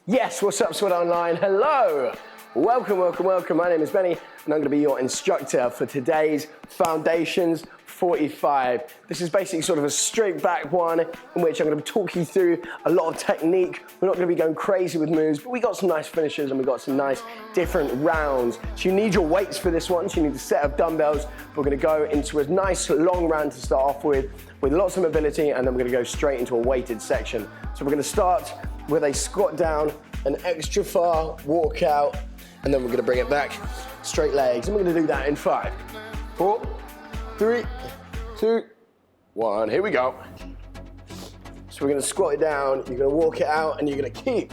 Yes, what's up, Sweat Online? Hello! Welcome. My name is Benny, and I'm going to be your instructor for today's Foundations 45. This is basically sort of a straight back one in which I'm going to be talking you through a lot of technique. We're not going to be going crazy with moves, but we got some nice finishes and we got some nice different rounds. So you need your weights for this one, so you need a set of dumbbells. We're going to go into a nice long round to start off with lots of mobility, and then we're going to go straight into a weighted section. So we're going to start with a squat down, an extra far walk out, and then we're going to bring it back, straight legs, and we're going to do that in 5, 4, 3, 2, 1. Here we go. So we're going to squat it down, you're going to walk it out, and you're going to keep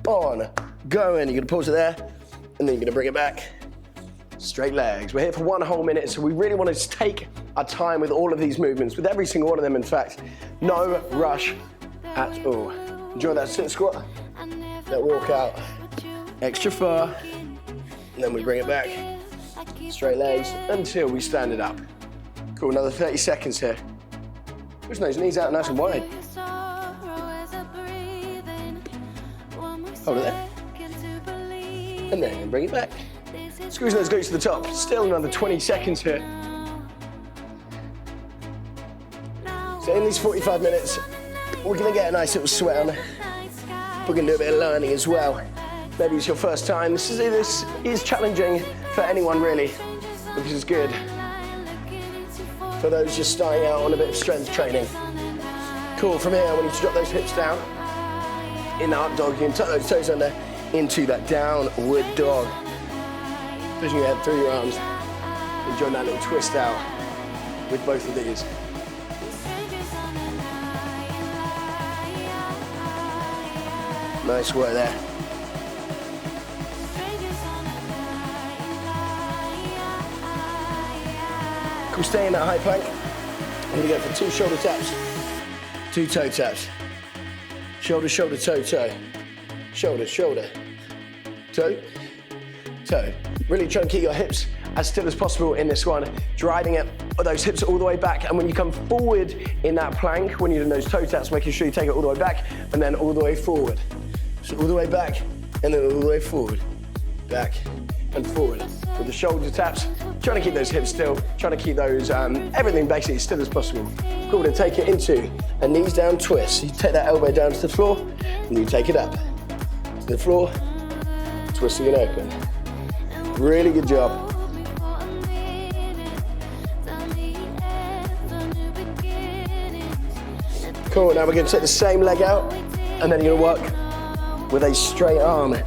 on going. You're going to pause it there, and then you're going to bring it back, straight legs. We're here for 1 whole minute, so we really want to take our time with all of these movements, with every single one of them, in fact. No rush at all. Enjoy that sit squat, that walk out, extra far, and then we bring it back, straight legs, until we stand it up. Cool, another 30 seconds here. Push those knees out nice and wide. Hold it there. And then bring it back. Squeeze those glutes to the top. Still another 20 seconds here. So in these 45 minutes, we're gonna get a nice little sweat on. We're gonna do a bit of learning as well. Maybe it's your first time. This is challenging for anyone really, which is good. For those just starting out on a bit of strength training. Cool, from here I want you to drop those hips down. In the up dog, you can tuck those toes under into that downward dog. Pushing your head through your arms. Enjoy that little twist out with both of these. Nice work there. Cool, stay in that high plank. I'm gonna go for 2 shoulder taps, 2 toe taps. Shoulder, shoulder, toe, toe. Shoulder, shoulder, toe, toe. Really try and keep your hips as still as possible in this one, driving it, those hips all the way back, and when you come forward in that plank, when you're doing those toe taps, making sure you take it all the way back, and then all the way forward. So all the way back, and then all the way forward. Back and forward. With the shoulder taps, trying to keep those hips still, trying to keep those, everything basically still as possible. Cool, to take it into a knees down twist. So you take that elbow down to the floor, and you take it up to the floor, twisting it open. Really good job. Cool, now we're gonna take the same leg out, and then you're gonna work with a straight arm.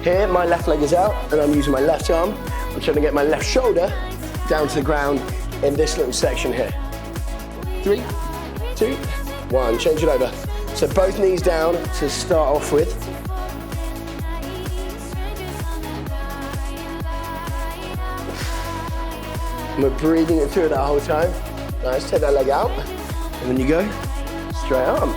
Here, my left leg is out, and I'm using my left arm. I'm trying to get my left shoulder down to the ground in this little section here. 3, 2, 1, change it over. So both knees down to start off with. And we're breathing it through that whole time. Nice, take that leg out, and then you go, straight arm.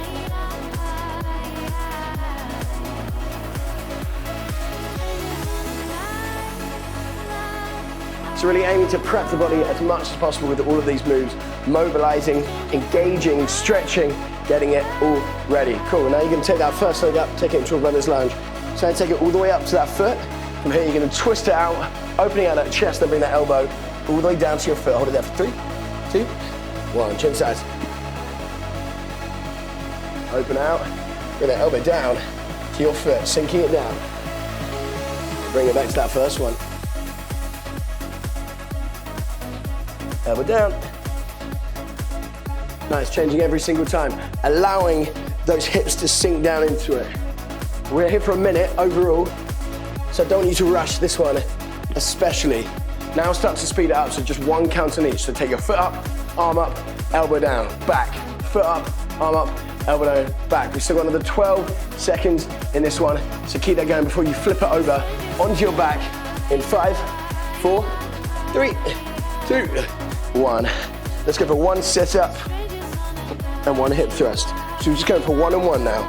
So really aiming to prep the body as much as possible with all of these moves, mobilizing, engaging, stretching, getting it all ready. Cool, now you're gonna take that first leg up, take it into a runner's lunge. So take it all the way up to that foot. From here, you're gonna twist it out, opening out that chest, then bring that elbow all the way down to your foot. Hold it there for 3, 2, 1, chin sides. Open out, bring that elbow down to your foot, sinking it down. Bring it back to that first one. Elbow down. Nice, changing every single time, allowing those hips to sink down into it. We're here for a minute overall, so I don't want you to rush this one, especially. Now start to speed it up, so just 1 count on each. So take your foot up, arm up, elbow down, back. Foot up, arm up, elbow down, back. We've still got another 12 seconds in this one, so keep that going before you flip it over onto your back in 5, 4, 3, 2, 1. Let's go for 1 sit up and 1 hip thrust. So we're just going for 1 and 1 now.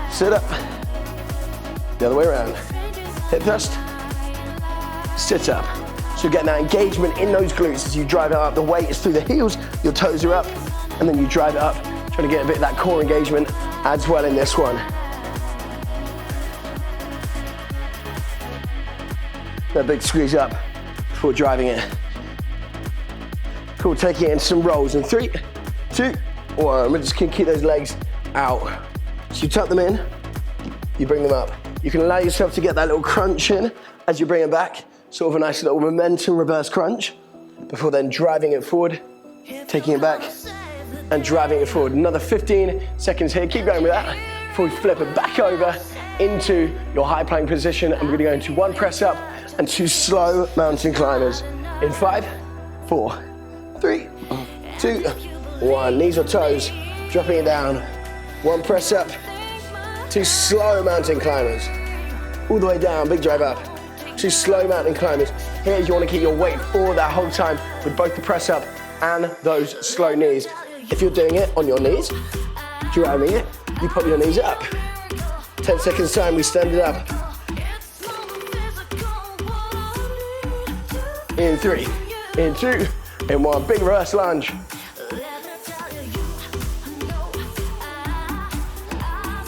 Sit up, the other way around. Hip thrust, sit up. So you're getting that engagement in those glutes as you drive it up. The weight is through the heels, your toes are up, and then you drive it up, trying to get a bit of that core engagement as well in this one. That big squeeze up before driving it. Cool, taking it into some rolls in 3, 2, 1. We're just gonna keep those legs out. So you tuck them in, you bring them up. You can allow yourself to get that little crunch in as you bring it back. Sort of a nice little momentum reverse crunch before then driving it forward, taking it back and driving it forward. Another 15 seconds here. Keep going with that before we flip it back over into your high plank position. And we're gonna go into 1 press up and 2 slow mountain climbers. In 5, 4, 3, 2, 1. Knees or toes, dropping it down. 1 press up, 2 slow mountain climbers. All the way down, big drive up. 2 slow mountain climbers. Here you want to keep your weight forward that whole time with both the press up and those slow knees. If you're doing it on your knees, driving it, you put your knees up. 10 seconds time, we stand it up. In 3, in 2, in 1. Big reverse lunge.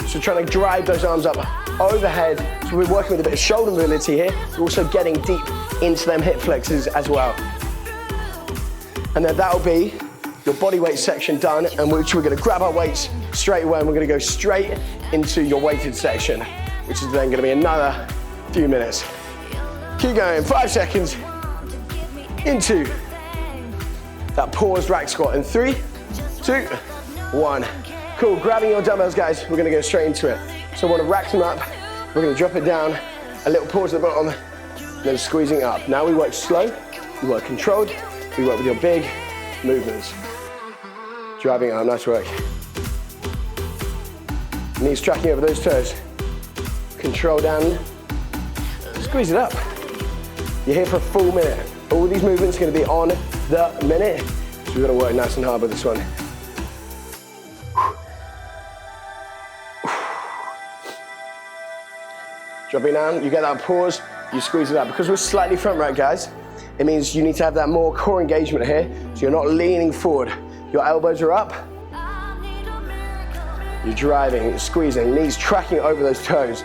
So trying to drive those arms up overhead. So we're working with a bit of shoulder mobility here. We're also getting deep into them hip flexors as well. And then that'll be your body weight section done, and we're gonna grab our weights straight away and we're gonna go straight into your weighted section, which is then gonna be another few minutes. Keep going, 5 seconds into that paused rack squat in 3, 2, 1. Cool, grabbing your dumbbells, guys, we're gonna go straight into it. So I wanna rack them up, we're gonna drop it down, a little pause at the bottom, then squeezing up. Now we work slow, we work controlled, we work with your big movements. Driving up, nice work. Knees tracking over those toes. Control down, squeeze it up. You're here for a full minute. All these movements are gonna be on the minute, so we've gotta work nice and hard with this one. Dropping down, you get that pause, you squeeze it up. Because we're slightly front rack, guys, it means you need to have that more core engagement here, so you're not leaning forward. Your elbows are up. You're driving, squeezing, knees tracking over those toes.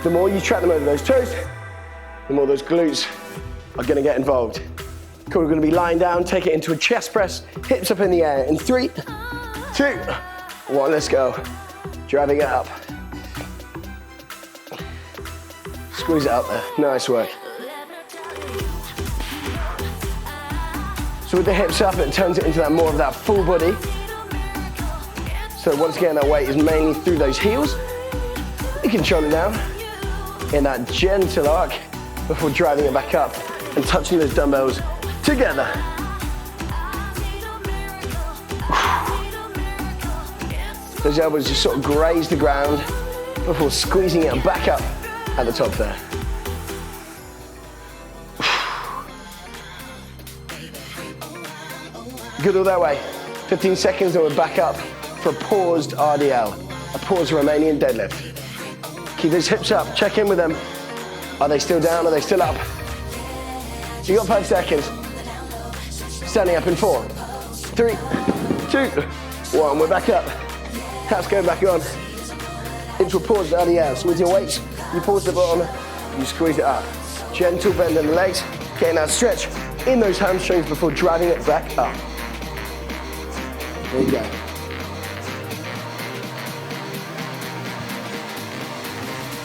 The more you track them over those toes, the more those glutes are gonna get involved. Cool, we're gonna be lying down, take it into a chest press, hips up in the air. In 3, 2, 1, let's go. Driving it up. Squeeze it out there, nice work. So with the hips up, it turns it into that more of that full body. So once again, that weight is mainly through those heels. You control it down in that gentle arc before driving it back up and touching those dumbbells together. Those elbows just sort of graze the ground before squeezing it back up at the top there. Good all that way. 15 seconds and we're back up for a paused RDL, a paused Romanian deadlift. Keep those hips up, check in with them. Are they still down, are they still up? You got 5 seconds. Standing up in 4, 3, 2, 1, we're back up. Taps going back on. Into a paused RDL. So with your weights, you pause the bottom, you squeeze it up. Gentle bend in the legs, getting that stretch in those hamstrings before driving it back up. There you go.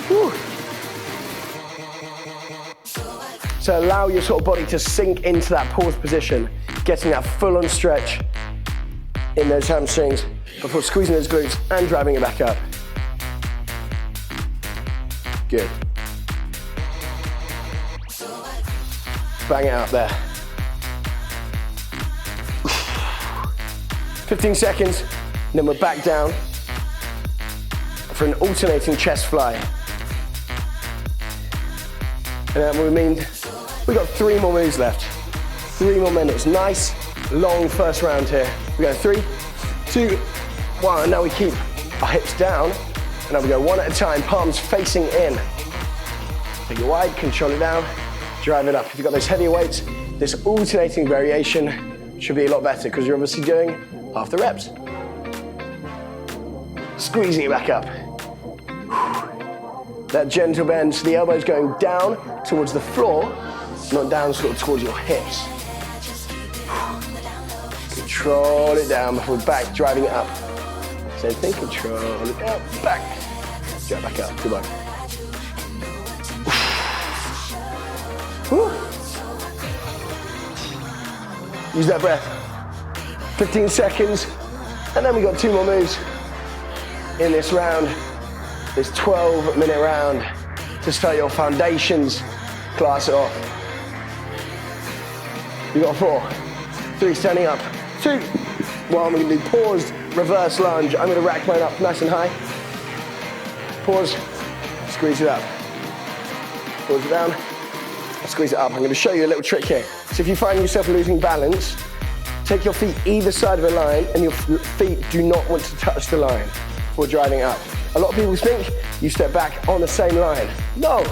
Whew. So allow your sort of body to sink into that pause position, getting that full-on stretch in those hamstrings before squeezing those glutes and driving it back up. Good. Bang it out there. 15 seconds, and then we're back down for an alternating chest fly. And that will mean we've got 3 more moves left. 3 more minutes. Nice, long first round here. We go 3, 2, 1, and now we keep our hips down, and now we go 1 at a time, palms facing in. Take it wide, control it down, drive it up. If you've got those heavier weights, this alternating variation should be a lot better because you're obviously doing half the reps. Squeezing it back up. That gentle bend, so the elbows going down towards the floor not down sort of towards your hips. Control it down before back, driving it up. Same thing, control it down, back. Drive back up, good one. Use that breath. 15 seconds, and then we got 2 more moves in this round, this 12-minute round to start your foundations class off. You got 4, 3 standing up, 2, 1. We're gonna do paused reverse lunge. I'm gonna rack mine up nice and high. Pause, squeeze it up. Pause it down, squeeze it up. I'm gonna show you a little trick here. So if you find yourself losing balance, take your feet either side of the line and your feet do not want to touch the line before driving up. A lot of people think you step back on the same line. No.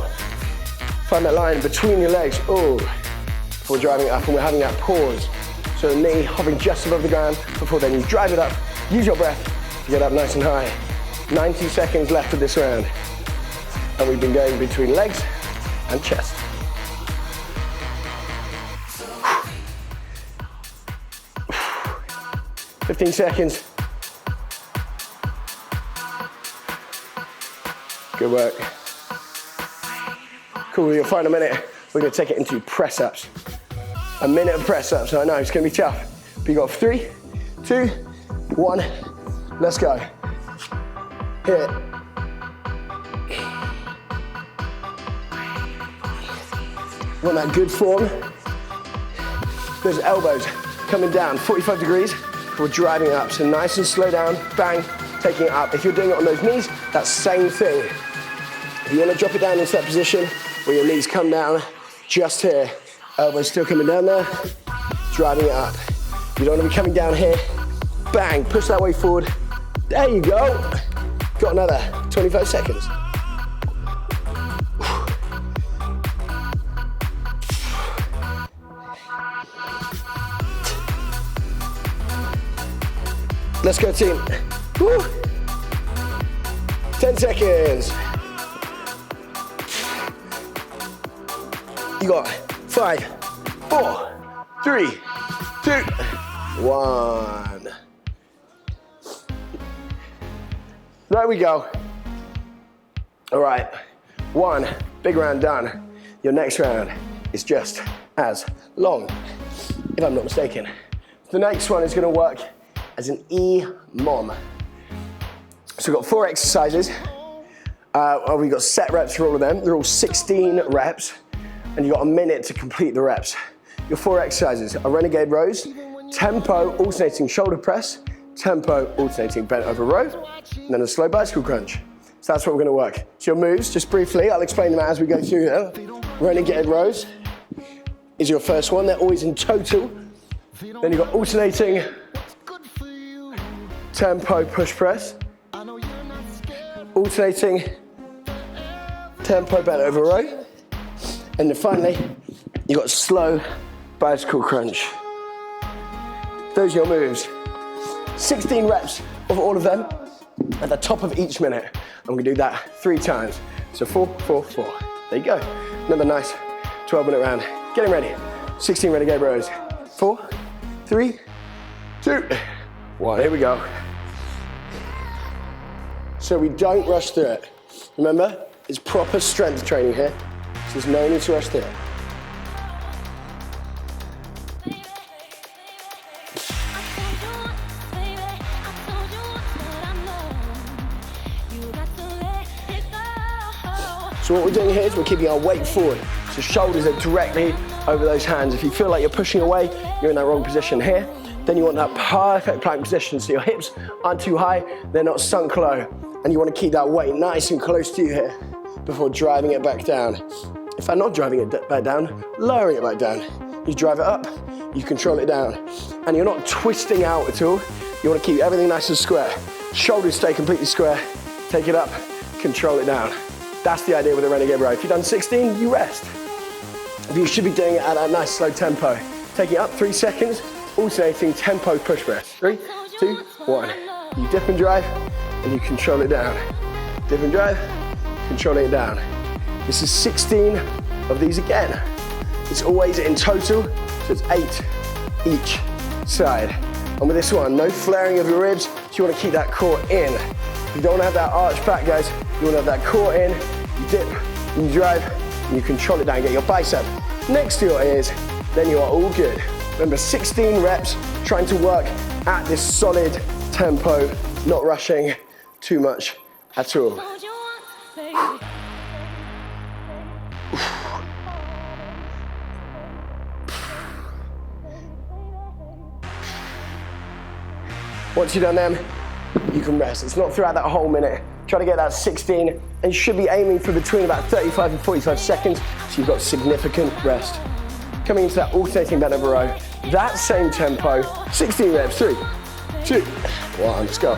Find that line between your legs, before driving up, and we're having that pause. So the knee hovering just above the ground before then you drive it up. Use your breath to get up nice and high. 90 seconds left of this round. And we've been going between legs and chest. "15 seconds. Good work. Cool, your final minute, we're gonna take it into press-ups. A minute of press-ups, I know it's gonna be tough. But you got 3, 2, 1, let's go. Hit it. Want that good form. Those elbows coming down, 45 degrees. We're driving up, so nice and slow down, bang, taking it up. If you're doing it on those knees, that same thing. If you want to drop it down into that position where your knees come down, just here, elbows still coming down there, driving it up. You don't want to be coming down here, bang, push that weight forward. There you go. Got another 25 seconds. Let's go, team. Woo. 10 seconds. You got 5, 4, 3, 2, 1. There we go. All right, 1 big round done. Your next round is just as long, if I'm not mistaken. The next one is gonna work as an EMOM. So we've got 4 exercises. We've got set reps for all of them. They're all 16 reps, and you've got a minute to complete the reps. Your 4 exercises are renegade rows, tempo alternating shoulder press, tempo alternating bent over row, and then a slow bicycle crunch. So that's what we're gonna work. So your moves, just briefly, I'll explain them as we go through them. Renegade rows is your first one. They're always in total. Then you've got alternating tempo push press, alternating tempo bent over row, and then finally you've got slow bicycle crunch. Those are your moves. 16 reps of all of them at the top of each minute. I'm gonna do that 3 times. So 4, 4, 4. There you go. Another nice 12-minute round. Getting ready. 16 renegade rows. 4, 3, 2, 1. Here we go. So we don't rush through it. Remember, it's proper strength training here. So there's no need to rush through it. So what we're doing here is we're keeping our weight forward. So shoulders are directly over those hands. If you feel like you're pushing away, you're in that wrong position here. Then you want that perfect plank position so your hips aren't too high, they're not sunk low. And you want to keep that weight nice and close to you here before driving it back down. If I'm not driving it back down, lowering it back down. You drive it up, you control it down. And you're not twisting out at all. You want to keep everything nice and square. Shoulders stay completely square. Take it up, control it down. That's the idea with a renegade row. If you've done 16, you rest. You should be doing it at a nice slow tempo. Taking it up 3 seconds, alternating tempo push press. 3, 2, 1. You dip and drive, and you control it down. Dip and drive, controlling it down. This is 16 of these again. It's always in total, so it's 8 each side. And with this one, no flaring of your ribs, so you want to keep that core in. You don't want to have that arch back, guys. You want to have that core in, you dip, you drive, and you control it down, get your bicep next to your ears, then you are all good. Remember, 16 reps, trying to work at this solid tempo, not rushing too much at all. Once you've done them, you can rest. It's not throughout that whole minute. Try to get that 16, and you should be aiming for between about 35 and 45 seconds, so you've got significant rest. Coming into that alternating bent over row, that same tempo, 16 reps, 3, 2, 1, let's go.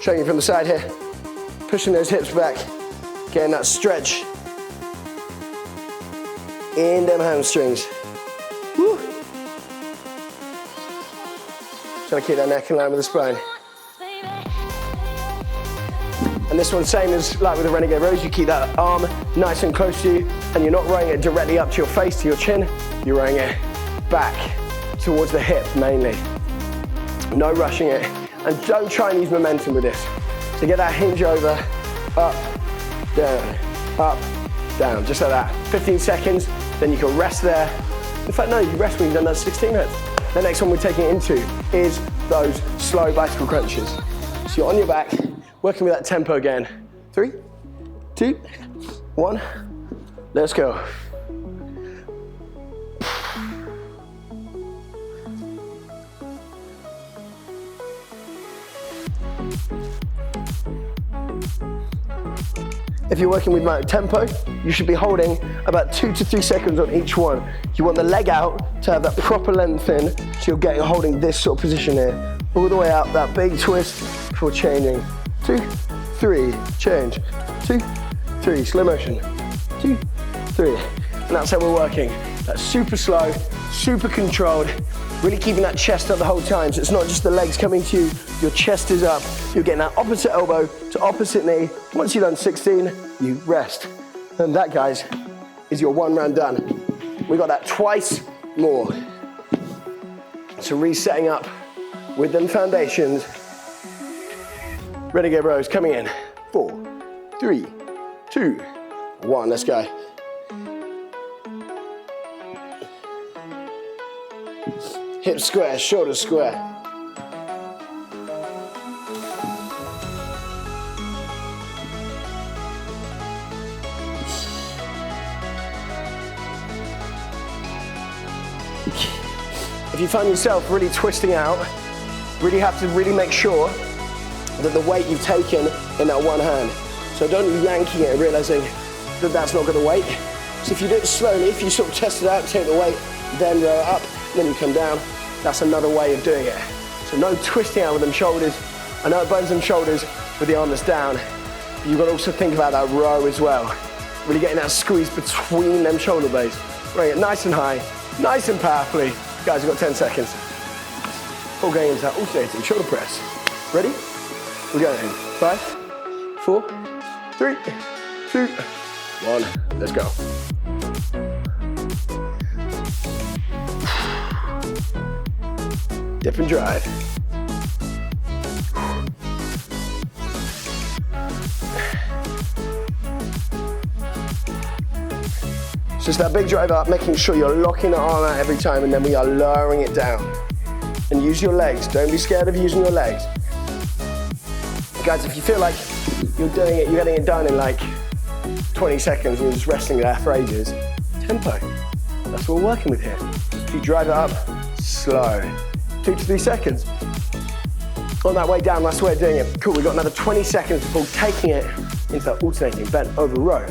Showing you from the side here, pushing those hips back, getting that stretch in them hamstrings. Woo. Trying to keep that neck in line with the spine. And this one, same as like with the Renegade Rows, you keep that arm nice and close to you, and you're not rowing it directly up to your face, to your chin, you're rowing it back towards the hip mainly. No rushing it, and don't try and use momentum with this. So get that hinge over, up, down, just like that. 15 seconds, then you can rest there. In fact, no, you rest when you've done that 16 reps. The next one we're taking it into is those slow bicycle crunches. So you're on your back, working with that tempo again. 3, 2, 1, let's go. If you're working with my tempo, you should be holding about 2 to 3 seconds on each one. You want the leg out to have that proper length in, so you're holding this sort of position here. All the way out, that big twist before changing. 2, 3, change. 2, 3, slow motion. 2, 3. And that's how we're working. That's super slow, super controlled, really keeping that chest up the whole time. So it's not just the legs coming to you, your chest is up. You're getting that opposite elbow to opposite knee. Once you've done 16, you rest. And that, guys, is your 1 round done. We got that twice more. So resetting up with them foundations. Renegade Rows coming in. 4, 3, 2, 1, let's go. Hips square, shoulders square. If you find yourself really twisting out, really have to make sure that the weight you've taken in that one hand. So don't be yanking it and realizing that that's not gonna weight. So if you do it slowly, if you sort of test it out, take the weight, then row it up, then you come down, that's another way of doing it. So no twisting out with them shoulders. I know it burns them shoulders with the arm that's down, but you've got to also think about that row as well. Really getting that squeeze between them shoulder blades. Bring it nice and high, nice and powerfully. Guys, we've got 10 seconds. All going into that alternating shoulder press. Ready? We're going in. 5, 4, 3, 2, 1. Let's go. Dip and drive. Just that big drive up, making sure you're locking the arm out every time, and then we are lowering it down. And use your legs. Don't be scared of using your legs. Guys, if you feel like you're doing it, you're getting it done in like 20 seconds and you're just resting there for ages, tempo. That's what we're working with here. If you drive it up, slow. 2 to 3 seconds. On that way down, that's the way of doing it. Cool, we've got another 20 seconds before taking it into that alternating bent over row.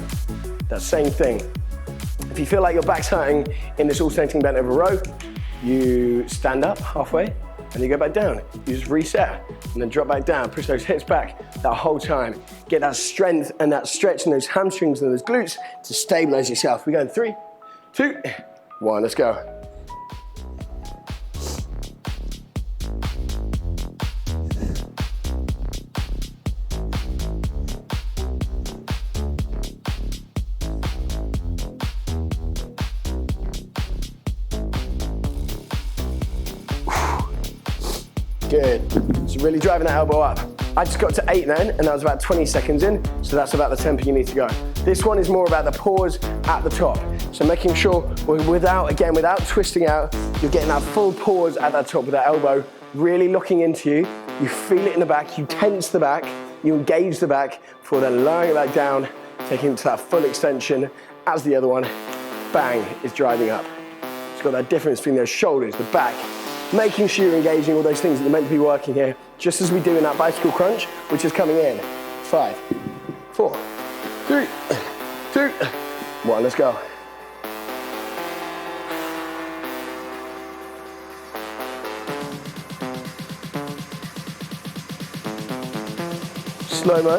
That same thing. If you feel like your back's hurting in this alternating bent over row, you stand up halfway and you go back down. You just reset and then drop back down. Push those hips back that whole time. Get that strength and that stretch in those hamstrings and those glutes to stabilize yourself. We go in 3, 2, 1, let's go. Good. So really driving that elbow up. I just got to 8 then, and that was about 20 seconds in, so that's about the tempo you need to go. This one is more about the pause at the top. So making sure without twisting out, you're getting that full pause at that top with that elbow, really looking into you. You feel it in the back, you tense the back, you engage the back, before then lowering it back down, taking it to that full extension as the other one, bang, is driving up. It's got that difference between those shoulders, the back, making sure you're engaging all those things that you're meant to be working here, just as we do in that bicycle crunch, which is coming in. 5, 4, 3, 2, 1, let's go. Slow-mo,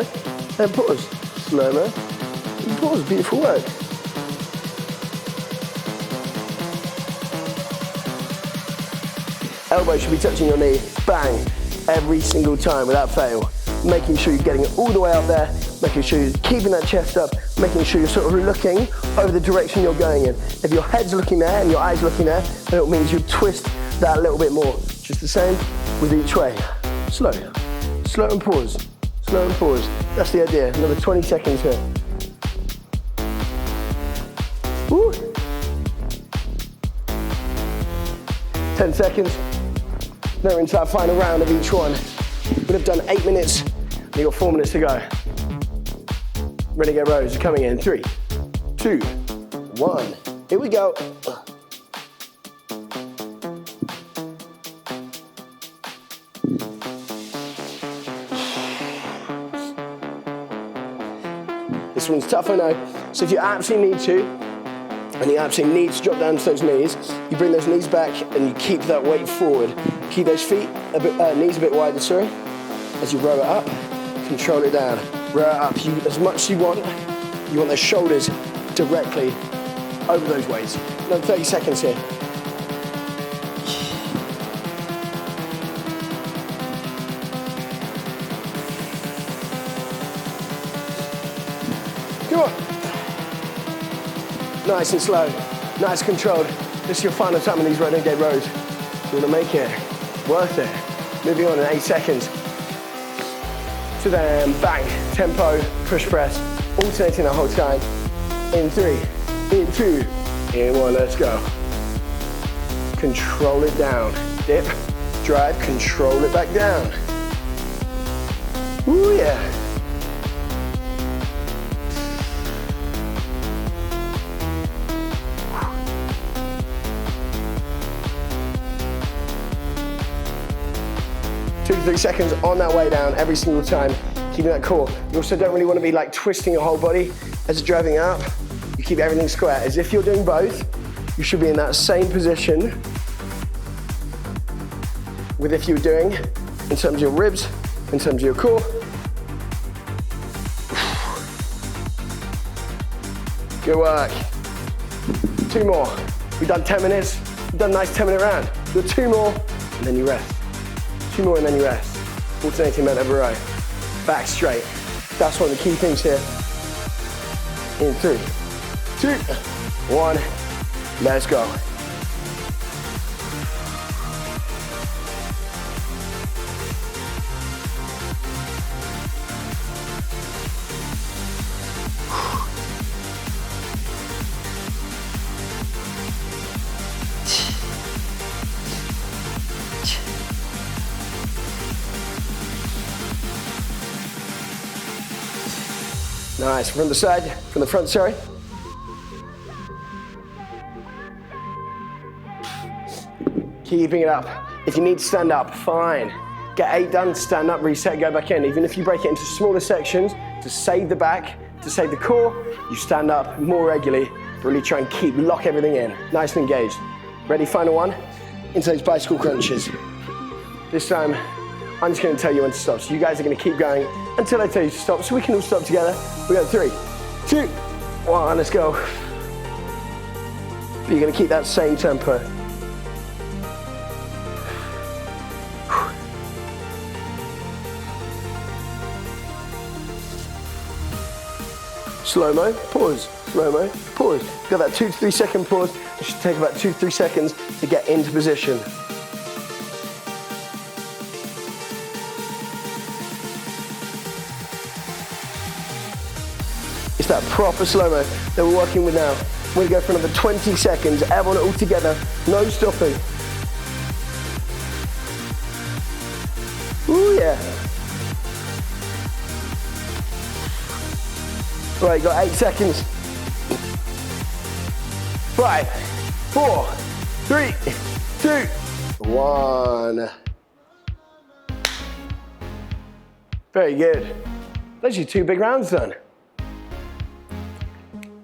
and pause. Slow-mo, and pause, beautiful work. Elbow should be touching your knee, bang, every single time without fail. Making sure you're getting it all the way up there, making sure you're keeping that chest up, making sure you're sort of looking over the direction you're going in. If your head's looking there and your eyes looking there, then it means you twist that a little bit more. Just the same with each way. Slow, slow and pause, slow and pause. That's the idea. Another 20 seconds here. Woo. 10 seconds. Now we're into our final round of each one. We'd have done 8 minutes, and you've got 4 minutes to go. Renegade rows are coming in. 3, 2, 1. Here we go. This one's tough, I know. So if you absolutely need to, and you absolutely need to drop down to those knees, you bring those knees back and you keep that weight forward. Keep those feet a bit, knees a bit wider, sorry. As you row it up, control it down. Row it up as much as you want. You want those shoulders directly over those weights. Another 30 seconds here. Come on. Nice and slow, nice and controlled. This is your final time on these Renegade rows. You want to make it worth it. Moving on in 8 seconds. To them, bang, tempo, push press, alternating the whole time. In 3, in 2, in 1, let's go. Control it down. Dip, drive, control it back down. Ooh, yeah. Two to 3 seconds on that way down every single time, keeping that core. You also don't really want to be like twisting your whole body as you're driving up. You keep everything square. As if you're doing both, you should be in that same position with if you were doing in terms of your ribs, in terms of your core. Good work. 2 more. We've done 10 minutes. We've done a nice 10-minute round. Do 2 more, and then you rest. 2 more and then you rest. Alternating men every row. Back straight. That's one of the key things here. In 3, 2, 1. Let's go. Nice, from the side, from the front, sorry. Keeping it up. If you need to stand up, fine. Get 8 done, stand up, reset, go back in. Even if you break it into smaller sections, to save the back, to save the core, you stand up more regularly. Really try and lock everything in. Nice and engaged. Ready, final one? Into those bicycle crunches. This time, I'm just gonna tell you when to stop. So you guys are gonna keep going until I tell you to stop, so we can all stop together. We got 3, 2, 1, let's go. But you're gonna keep that same tempo. Slow-mo, pause, slow-mo, pause. Got that 2 to 3 second pause. It should take about 2 to 3 seconds to get into position. Just that proper slow-mo that we're working with now. We're gonna go for another 20 seconds, everyone all together, no stopping. Ooh, yeah. Right, got 8 seconds. 5, 4, 3, 2, 1. Very good. Those are your 2 big rounds done.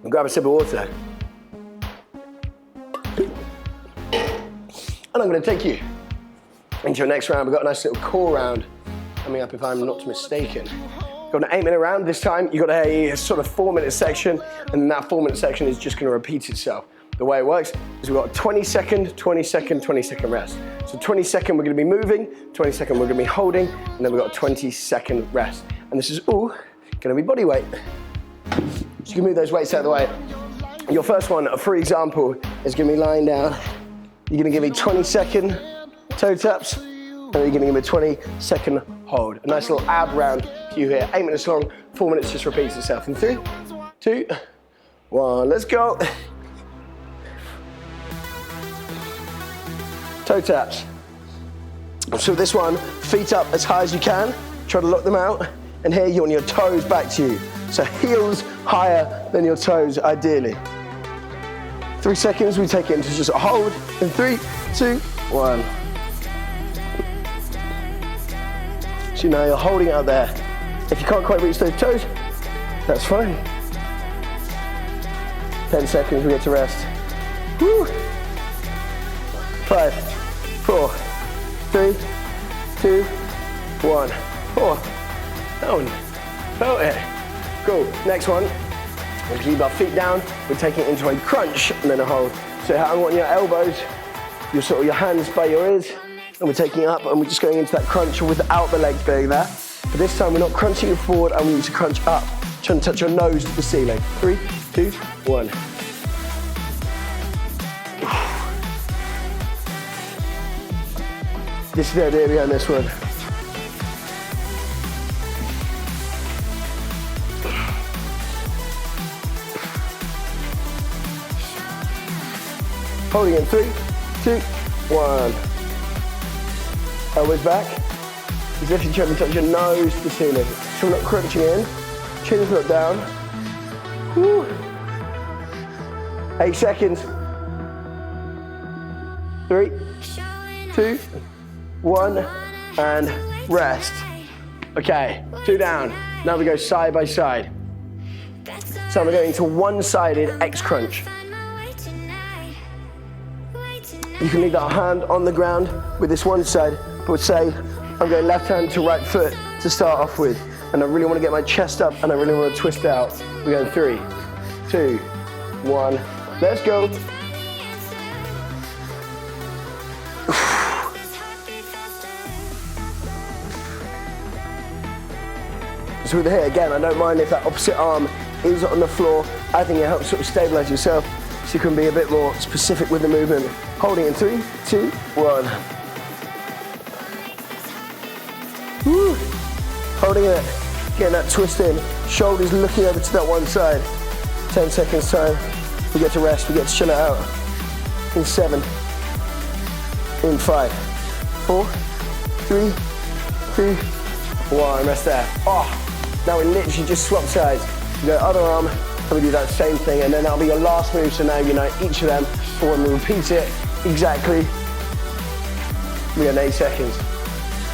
I'll grab a sip of water. And I'm going to take you into your next round. We've got a nice little core round coming up, if I'm not mistaken. Got an 8-minute round. This time you've got a sort of 4-minute section, and that 4-minute section is just going to repeat itself. The way it works is we've got a 20-second, 20-second, 20-second rest. So 20-second we're going to be moving, 20-second we're going to be holding, and then we've got a 20-second rest. And this is all going to be body weight. So you can move those weights out of the way. Your first one, for example, is going to be lying down. You're going to give me 20-second toe taps, and you're going to give me a 20-second hold. A nice little ab round for you here. 8 minutes long, 4 minutes just repeats itself. In 3, 2, 1, let's go. Toe taps. So this one, feet up as high as you can. Try to lock them out. And here you want your toes back to you. So heels higher than your toes, ideally. 3 seconds, we take it into just a hold. In 3, 2, 1. So now you're holding it out there. If you can't quite reach those toes, that's fine. 10 seconds, we get to rest. Woo. 5, 4, 3, 2, 1. Down. Felt it. Cool. Next one. We'll keep our feet down. We're taking it into a crunch and then a hold. So I want your elbows, your hands by your ears, and we're taking it up and we're just going into that crunch without the legs being there. But this time we're not crunching it forward and we need to crunch up. Trying to touch your nose to the ceiling. 3, 2, 1. This is the idea behind this one. Holding in 3, 2, 1. Elbows back. As if you're trying to touch your nose to the ceiling. So we're not crunching in. Chin's not down. Woo. 8 seconds. 3, 2, 1, and rest. Okay, 2 down. Now we go side by side. So we're going to one-sided X crunch. You can leave that hand on the ground with this one side, but say, I'm going left hand to right foot to start off with, and I really want to get my chest up and I really want to twist out. We're going 3, 2, 1, let's go. So with the hit, again, I don't mind if that opposite arm is on the floor. I think it helps sort of stabilize yourself so you can be a bit more specific with the movement. Holding in 3, 2, 1. Woo. Holding it, getting that twist in. Shoulders looking over to that one side. 10 seconds time. We get to rest, we get to chill it out. In 7, in 5, 4, 3, 2, 1. Rest there. Oh. Now we literally just swap sides. We go other arm, and we do that same thing, and then that'll be your last move, so now you know each of them, for when we repeat it exactly, we got 8 seconds.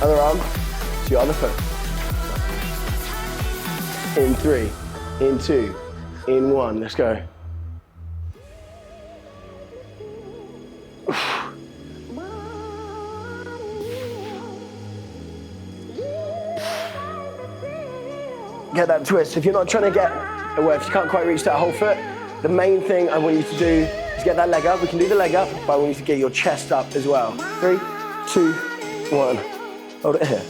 Other arm to your other foot. In 3, in 2, in 1, let's go. Get that twist. If you're not trying to get, well, if you can't quite reach that whole foot, the main thing I want you to do is get that leg up. We can do the leg up, but I want you to get your chest up as well. 3, 2, 1. Hold it here.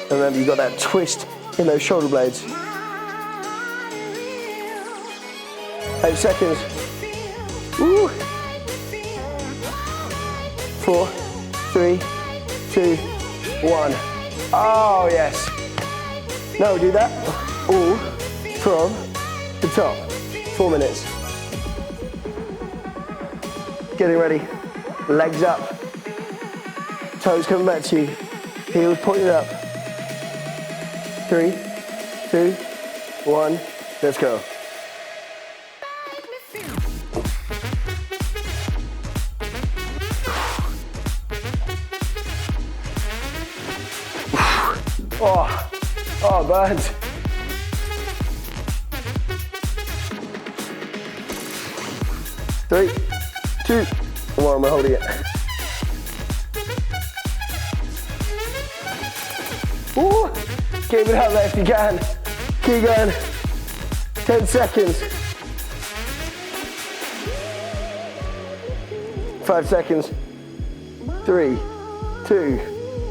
And remember, you got that twist in those shoulder blades. 8 seconds. Woo. 4, 3, 2, 1. Oh, yes. Now we do that all from the top. 4 minutes. Getting ready. Legs up. Toes coming back to you. Heels pointed up. 3, 2, 1. Let's go. Oh, burns. Three, 2, 1, we're holding it. Ooh, keep it up there if you can. Keep going. 10 seconds. 5 seconds. 3, 2,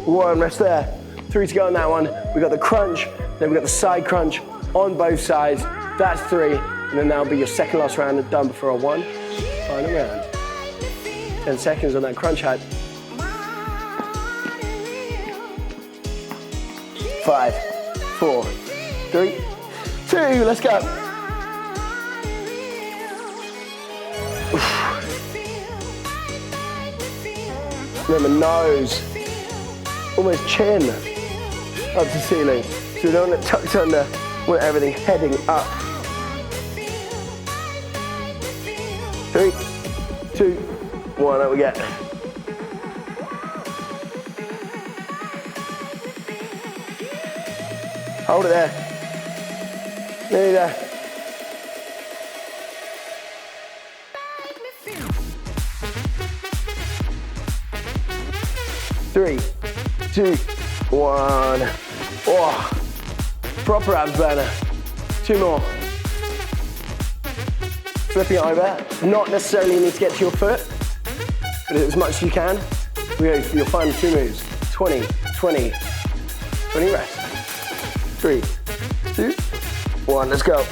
1, rest there. 3 to go on that one. We got the crunch, then we got the side crunch on both sides. That's 3, and then that'll be your second last round done before our 1 final round. 10 seconds on that crunch height. 5, 4, 3, 2, let's go. Remember, nose, almost chin up to ceiling. So we don't want it tucked under, we want everything heading up. 3, 2, 1, out we get. Hold it there. Nearly there. 3, 2, 1. Oh, proper abs burner. 2 more. Flipping it over. Not necessarily need to get to your foot, but as much as you can. We go for your final 2 moves. 20, 20, 20 rest. 3, 2, 1, let's go.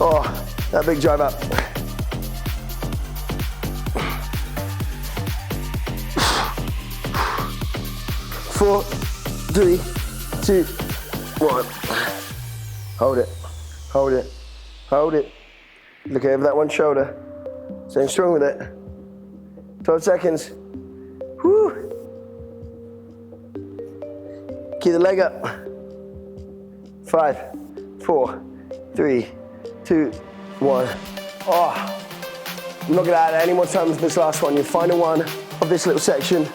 Oh, that big drive up. Four, 3, 2, 1. Hold it, hold it, hold it. Look over that one shoulder. Staying strong with it. 12 seconds. Woo. Keep the leg up. 5, 4, 3, 2, 1. Oh, I'm not gonna add any more time to this last one. Your final one of this little section.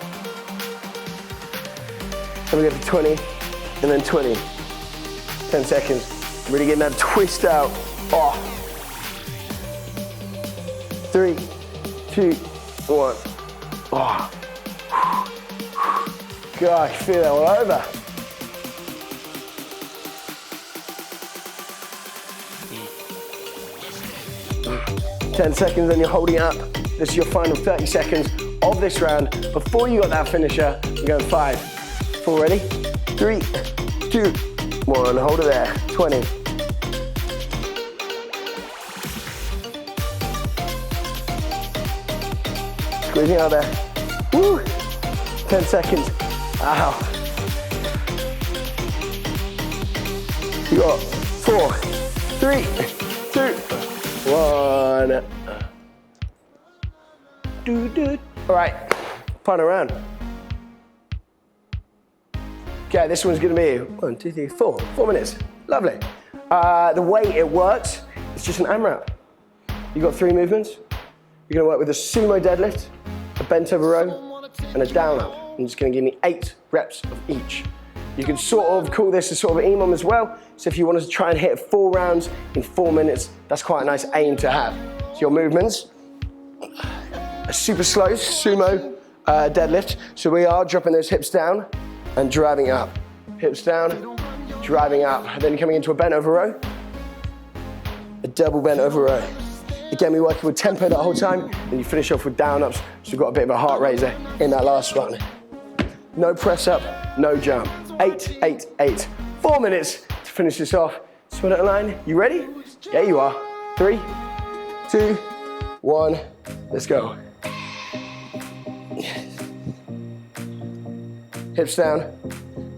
Then we go for 20, and then 20. 10 seconds. Really getting that twist out. Oh. 3, 2, 1. Oh. God, I can feel that all over. Mm. 10 seconds and you're holding it up. This is your final 30 seconds of this round. Before you got that finisher, we're going 5, 4, ready? 3, 2, 1, hold it there. 20. Squeezing out there. Woo! 10 seconds. Ow. You got 4, 3, 2, 1. All right, final round. Okay, this one's gonna be 1, 2, 3, 4. 4 minutes. Lovely. The way it works, it's just an AMRAP. You got 3 movements. You're gonna work with a sumo deadlift, a bent over row, and a down up. And it's gonna give me 8 reps of each. You can sort of call this a sort of EMOM as well. So if you wanted to try and hit 4 rounds in 4 minutes, that's quite a nice aim to have. So your movements, a super slow sumo deadlift. So we are dropping those hips down and driving up. Hips down, driving up. And then coming into a bent over row, a double bent over row. Again, we're working with tempo that whole time, and you finish off with down ups, so you've got a bit of a heart raiser in that last one. No press up, no jump. 8, 8, 8. 4 minutes to finish this off. Spin at the line, you ready? Yeah, you are. 3, 2, 1, let's go. hips down,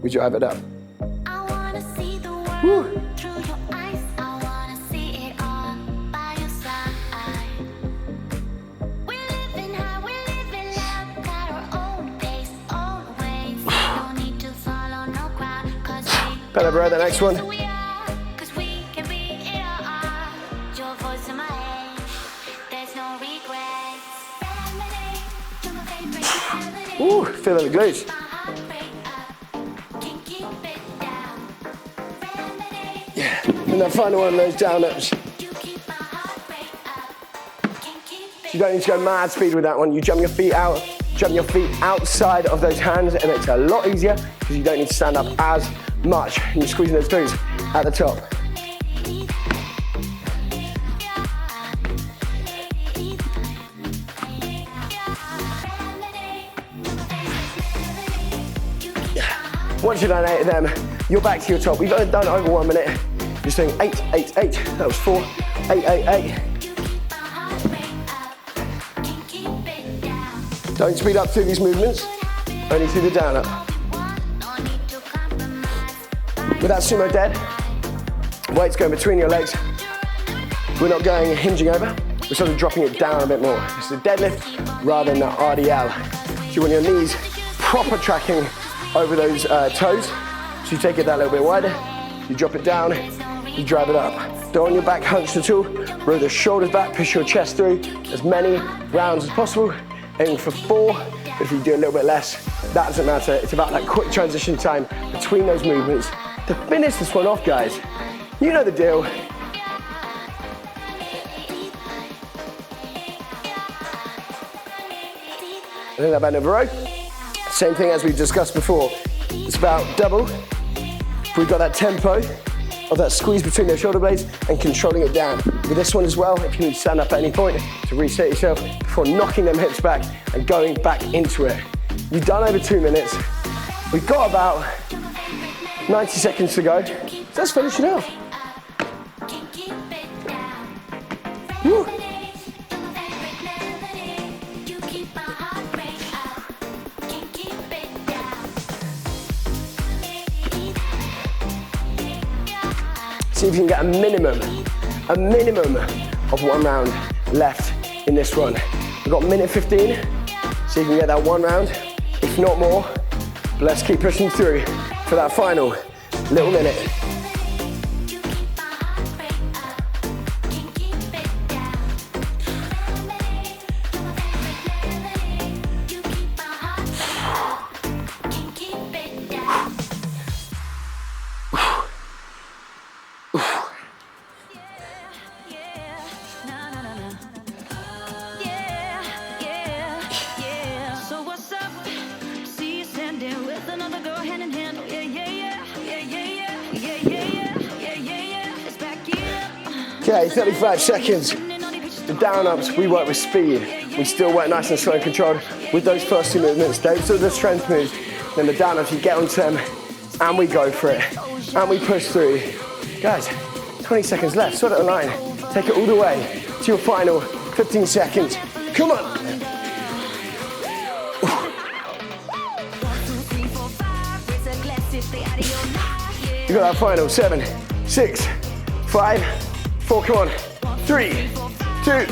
we drive it up. I wanna see the world Woo. through your eyes. I wanna see it all by your side. We're living high, we're living loud, got our own pace, own ways. No need to follow no crowd, 'cause we Better bro, the next one. who we are, 'cause we can be it all. Your voice in my head, there's no regrets. Remedy, you're my favorite melody. Ooh, feeling the glutes. My heart rate up, can't keep it down. Remedy. Yeah, and that final one of those down ups. You keep my heart rate up. Can't keep it. You don't need to go mad speed with that one. You jump your feet out, jump your feet outside of those hands, and it's a lot easier because you don't need to stand up as much. And you're squeezing those glutes at the top. Once you've done 8 of them, you're back to your top. We've only done over 1 minute. Just doing 8, 8, 8. That was 4, 8, 8, 8. Don't speed up through these movements, only through the down up. With that sumo dead, weight's going between your legs. We're not going hinging over, we're sort of dropping it down a bit more. It's a deadlift rather than the RDL. So you want your knees proper tracking over those toes. So you take it that little bit wider, you drop it down, you drive it up. Don't want your back hunched at all. Roll the shoulders back, push your chest through as many rounds as possible. Aiming for 4, but if you do a little bit less, that doesn't matter. It's about that quick transition time between those movements to finish this one off, guys. You know the deal. I think that bend over row. Same thing as we discussed before. It's about double. We've got that tempo of that squeeze between those shoulder blades and controlling it down. With this one as well, if you need to stand up at any point to reset yourself before knocking them hips back and going back into it. You've done over 2 minutes. We've got about 90 seconds to go. So let's finish it off. Woo. See if you can get a minimum of 1 round left in this one. We've got minute 15, so you can get that 1 round, if not more. But let's keep pushing through for that final little minute. Okay, 35 seconds. The down ups, we work with speed. We still work nice and slow and controlled with those first 2 movements. Those are the strength moves. Then the down ups, you get onto them and we go for it. And we push through. Guys, 20 seconds left, sort it line. Take it all the way to your final 15 seconds. Come on. You got that final 7, 6, 5, 4, come on. 3, 2,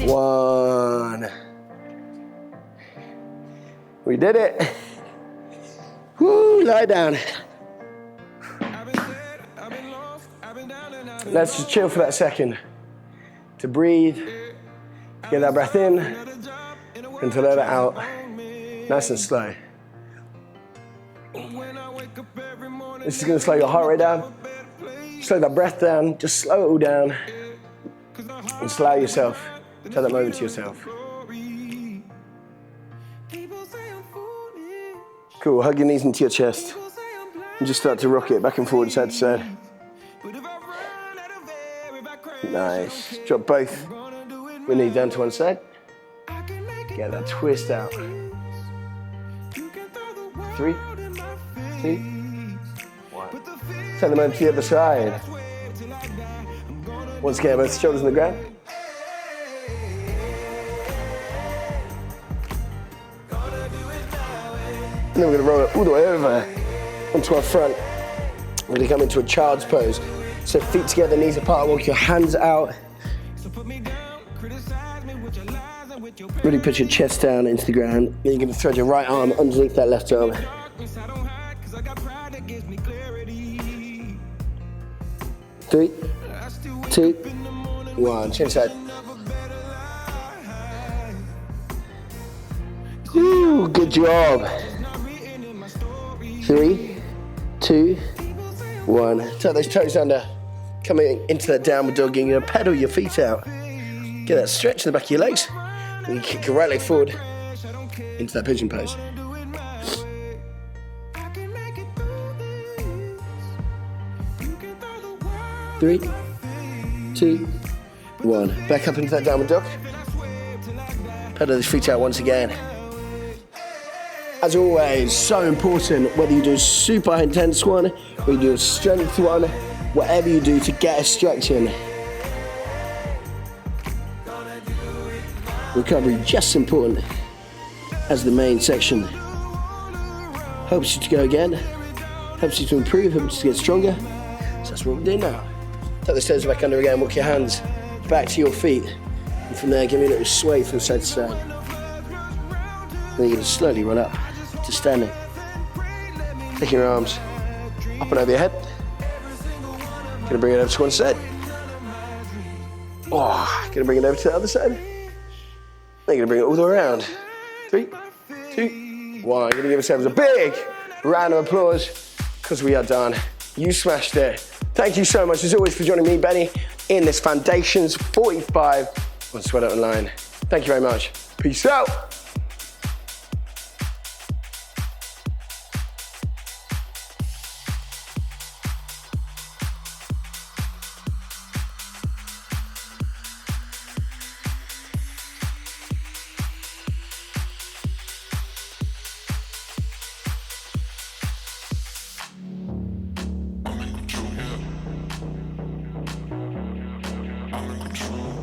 1. We did it. Woo, lie down. Let's just chill for that second. To breathe, get that breath in, and to let it out. Nice and slow. This is gonna slow your heart rate down, slow that breath down, just slow it all down, and just allow yourself, take that moment to yourself. Cool, hug your knees into your chest, and just start to rock it back and forward, side to side. Nice, drop both your knees down to one side, get that twist out. 3, 2, 1. Take the moment to the other side. Once again, both shoulders on the ground. then we're gonna roll it all the way over onto our front. We're gonna come into a child's pose. So feet together, knees apart, walk your hands out. Really put your chest down into the ground. Then you're gonna thread your right arm underneath that left arm. 3, 2, 1, change side. Ooh, good job. 3, 2, 1. Tuck those toes under. Coming into that downward dog, you're gonna pedal your feet out. Get that stretch in the back of your legs. And you kick your right leg forward into that pigeon pose. 3, 2, 1. Back up into that downward dog. Pedal those feet out once again. As always, so important, whether you do a super intense one, or you do a strength one, whatever you do to get a stretch in. Recovery just as important as the main section. Helps you to go again, helps you to improve, helps you to get stronger. So that's what we're doing now. Tuck the toes back under again, walk your hands back to your feet. And from there, give me a little sway from side to side. Then you're gonna slowly run up to standing. Taking your arms up and over your head. Gonna bring it over to one side. Oh, gonna bring it over to the other side. Then you're gonna bring it all the way around. 3, 2, 1. Gonna give ourselves a big round of applause because we are done. You smashed it. Thank you so much as always for joining me, Benny, in this Foundations 45 on Sweat Out Online. Thank you very much. Peace out. I'm in control.